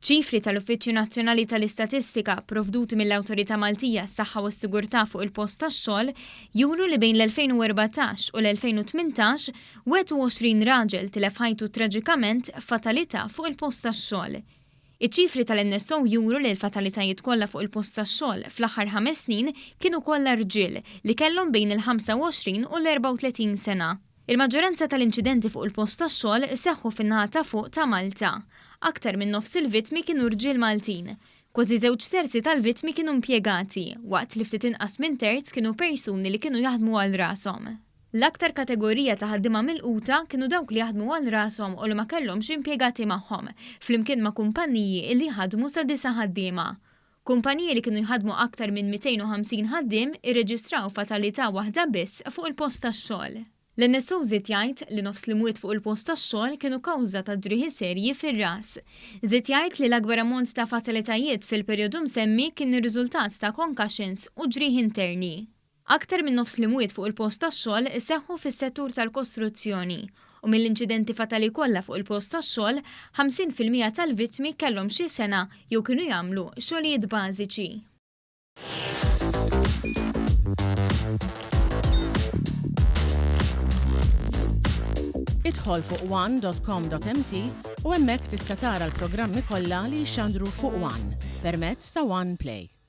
ċifri tal-Uffiċċju Nazzjonali tal-Istatistika provduti mill-Awtorità Maltija s-Saħħa u s-Sigurtà fuq il-post tax-xogħol juru li bejn l-2014 u l-2018 21 raġel tilef ħajtu traġikament fatalità fuq il-post tax-xogħol. Iċ-ċifri tal-NSO juru li l-fatalitajiet kollha fuq il-post tax-xogħol fl-aħħar 5 snin kienu kollha rġiel li kellhom bejn il-25 u l-34 sena. Il-maġġoranza tal-inċidenti fuq il-post tax-xogħol seħħu fin-naħa ta' fuq ta' Malta. Aktar minn nofs il-vittmi kienu rġiel Maltin. Kważi 2/3 tal-vittmi kienu impjegati, waqt li ftit inqas minn terz kienu persuni li kienu jaħdmu għal rashom. L-aktar kategorija ta' ħaddiema milquta kienu dawk li jaħdmu għal rashom u li ma kellhomx impjegati magħhom, flimkien ma' kumpanniji li ħadmu sa 9 ħaddiema. Kumpaniji li kienu jħadmu aktar minn 250 ħaddiem irreġistraw fatalità waħda biss fuq il-post tax-xogħol. L-NSO żied jgħid li nofs li mwiet fuq il-post tax-xogħol kienu kawża ta' ġrieħi serji fir-ras. Żied jgħid li l-akbar ammont ta' fatalitajiet fil-perjodu msemmi kien ir-riżultat ta' concussions u ġrieħi interni. Aktar minn nofs li mwiet fuq il-post tax-xogħol seħħu fis-settur tal-kostruzzjoni u mill-inċidenti fatali kollha fuq il-post tax-xogħol 50% tal-vittmi kellhom xi sena jew kienu jagħmlu xogħlijiet bażiċi. Idħol fuq one.com.mt u hemmhekk tista' tara l-programmi kollha li jxandru fuq One permezz ta' One Play.